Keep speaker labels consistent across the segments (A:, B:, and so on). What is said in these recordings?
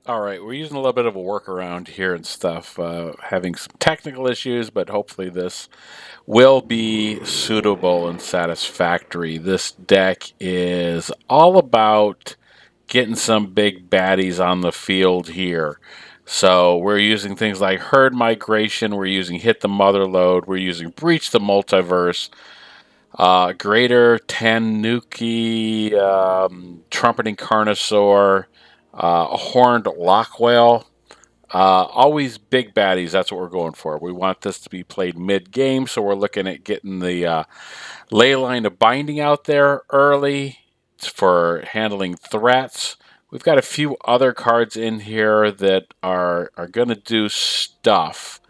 A: All right, we're using a little bit of a workaround here and stuff, having some technical issues, but hopefully this will be suitable and satisfactory. This deck is all about getting some big baddies on the field here. So we're using things like Herd Migration, we're using Hit the Mother Lode, we're using Breach the Multiverse, Greater Tanuki, Trumpeting Carnosaur, Horned Loch-Whale. Always big baddies. That's what we're going for. We want this to be played mid-game, so we're looking at getting the Leyline Binding out there early for handling threats. We've got a few other cards in here that are going to do stuff.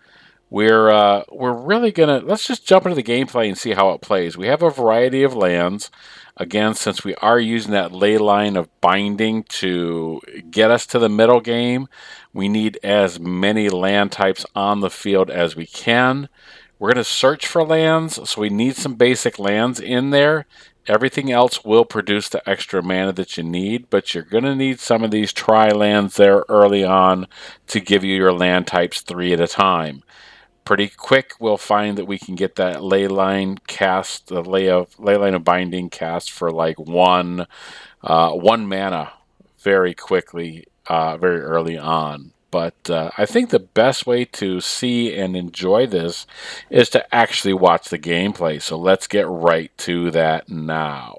A: We're really gonna let's just jump into the gameplay and see how it plays. We have a variety of lands. Again, since we are using that ley line of binding to get us to the middle game, we need as many land types on the field as we can. We're going to search for lands, so we need some basic lands in there. Everything else will produce the extra mana that you need, but you're going to need some of these tri-lands there early on to give you your land types 3 at a time. Pretty quick, we'll find that we can get that ley line cast, the ley line of binding cast for like one mana very quickly, very early on. But I think the best way to see and enjoy this is to actually watch the gameplay. So let's get right to that now.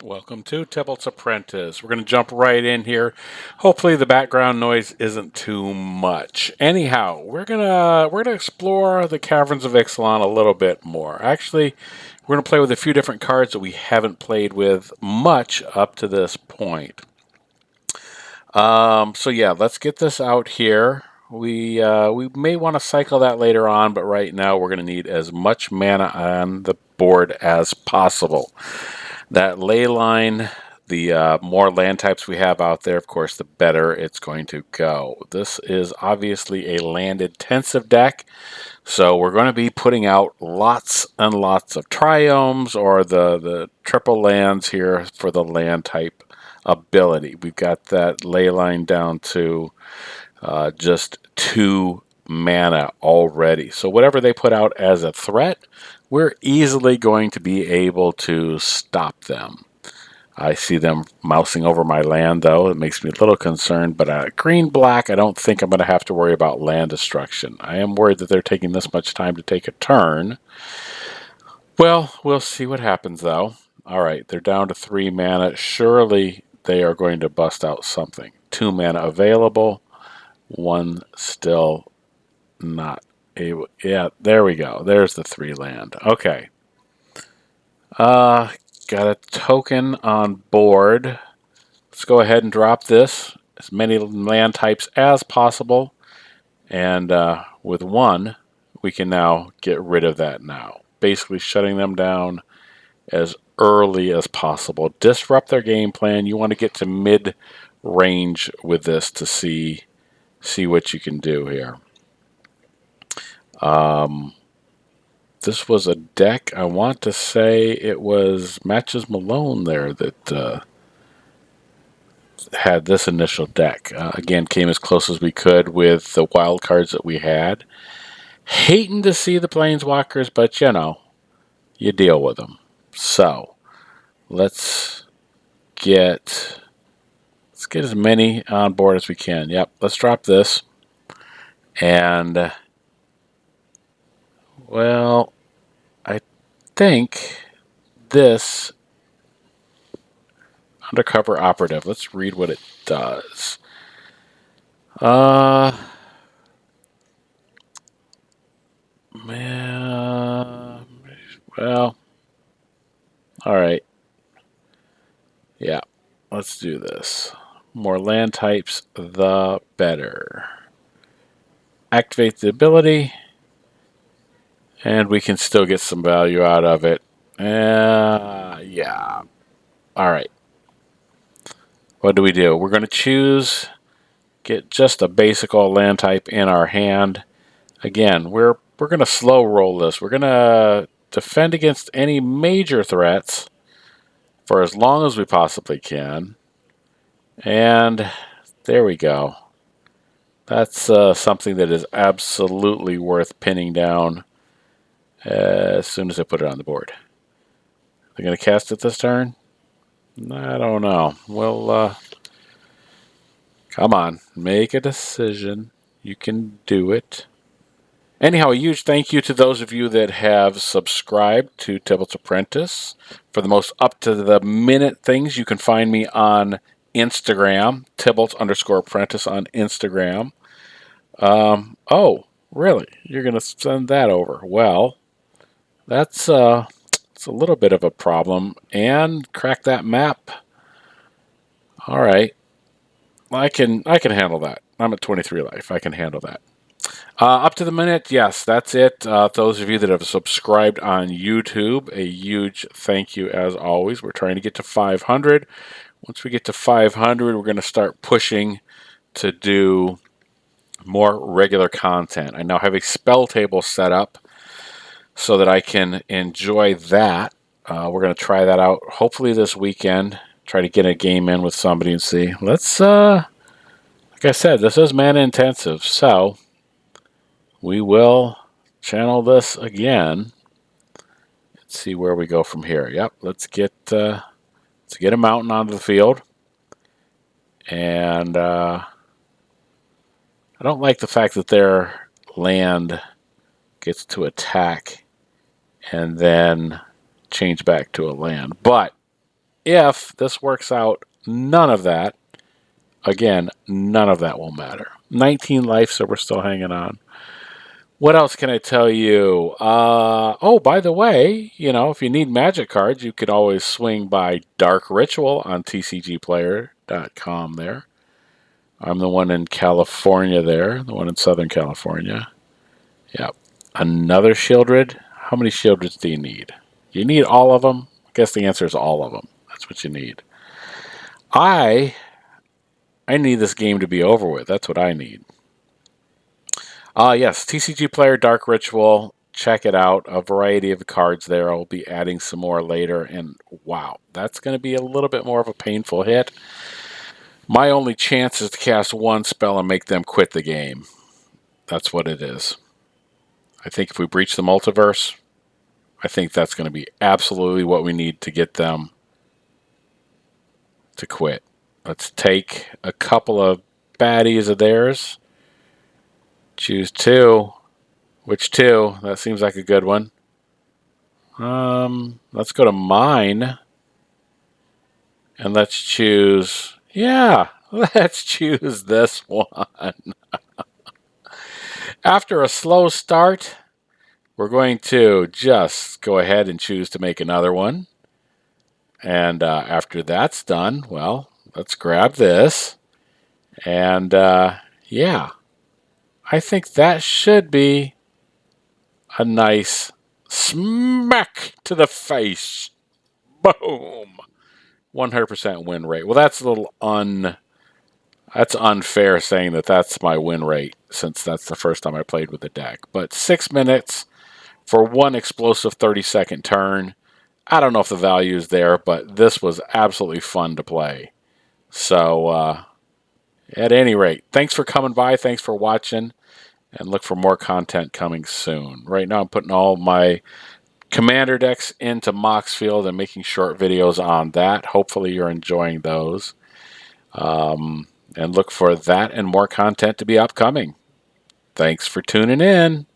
A: Welcome to Tybalt's Apprentice. We're going to jump right in here. Hopefully the background noise isn't too much. Anyhow, we're gonna explore the Caverns of Ixalan a little bit more. Actually, we're going to play with a few different cards that we haven't played with much up to this point. So yeah, let's get this out here. We may want to cycle that later on, but right now we're going to need as much mana on the board as possible. That ley line, the more land types we have out there, of course, the better it's going to go. This is obviously a land-intensive deck, so we're going to be putting out lots and lots of triomes or the triple lands here for the land type ability. We've got that ley line down to just 2 mana already. So whatever they put out as a threat, we're easily going to be able to stop them. I see them mousing over my land, though. It makes me a little concerned, but green-black, I don't think I'm going to have to worry about land destruction. I am worried that they're taking this much time to take a turn. Well, we'll see what happens, though. All right, they're down to 3 mana. Surely they are going to bust out something. 2 mana available. 1 still not able. Yeah, there we go. There's the 3 land. Okay. Got a token on board. Let's go ahead and drop this. As many land types as possible. And with 1, we can now get rid of that now. Basically shutting them down as early as possible. Disrupt their game plan. You want to get to mid-range with this to see what you can do here. This was a deck, I want to say it was Matches Malone there that had this initial deck. Again, came as close as we could with the wild cards that we had. Hating to see the Planeswalkers, but you know, you deal with them. So, let's get as many on board as we can. Yep, let's drop this. And, well, I think this Undercover Operative. Let's read what it does. Man, well, all right. Yeah, let's do this. More land types, the better. Activate the ability, and we can still get some value out of it. Yeah. All right. What do we do? We're going to choose, get just a basic old land type in our hand. Again, we're going to slow roll this. We're going to defend against any major threats for as long as we possibly can. And There we go. That's something that is absolutely worth pinning down as soon as I put it on the board. They're going to cast it this turn? I don't know. Well, come on. Make a decision. You can do it. Anyhow, a huge thank you to those of you that have subscribed to Tybalt's Apprentice. For the most up-to-the-minute things, you can find me on Instagram, Tybalt_Apprentice on Instagram. Oh, really? You're going to send that over? Well, that's it's a little bit of a problem. And crack that map. All right. I can handle that. I'm at 23 life. I can handle that. Up to the minute, yes, that's it. Those of you that have subscribed on YouTube, a huge thank you as always. We're trying to get to 500. Once we get to 500, we're going to start pushing to do more regular content. I now have a spell table set up so that I can enjoy that. We're going to try that out hopefully this weekend. Try to get a game in with somebody and see. Let's, like I said, this is mana intensive, so we will channel this again. Let's see where we go from here. Yep, let's get a mountain onto the field. And I don't like the fact that their land gets to attack and then change back to a land. But if this works out, none of that, again, none of that will matter. 19 life, so we're still hanging on. What else can I tell you? Oh, by the way, if you need magic cards, you could always swing by Dark Ritual on TCGplayer.com there. I'm the one in California there, the one in Southern California. Yep. Another Shieldred? How many Shieldreds do you need? You need all of them? I guess the answer is all of them. That's what you need. I need this game to be over with. That's what I need. Yes, TCG Player Dark Ritual. Check it out. A variety of cards there. I'll be adding some more later. And wow, that's going to be a little bit more of a painful hit. My only chance is to cast one spell and make them quit the game. That's what it is. I think if we breach the multiverse, I think that's going to be absolutely what we need to get them to quit. Let's take a couple of baddies of theirs. Choose two. Which two? That seems like a good one. Let's go to mine. And let's choose... Yeah, let's choose this one. After a slow start, we're going to just go ahead and choose to make another one. And after that's done, well, let's grab this. And yeah, I think that should be a nice smack to the face. Boom. 100% win rate. Well, that's a little that's unfair saying that that's my win rate since that's the first time I played with the deck. But 6 minutes for one explosive 30-second turn. I don't know if the value is there, but this was absolutely fun to play. So, at any rate, thanks for coming by. Thanks for watching. And look for more content coming soon. Right now, I'm putting all my Commander decks into Moxfield and making short videos on that. Hopefully, you're enjoying those. And look for that and more content to be upcoming. Thanks for tuning in.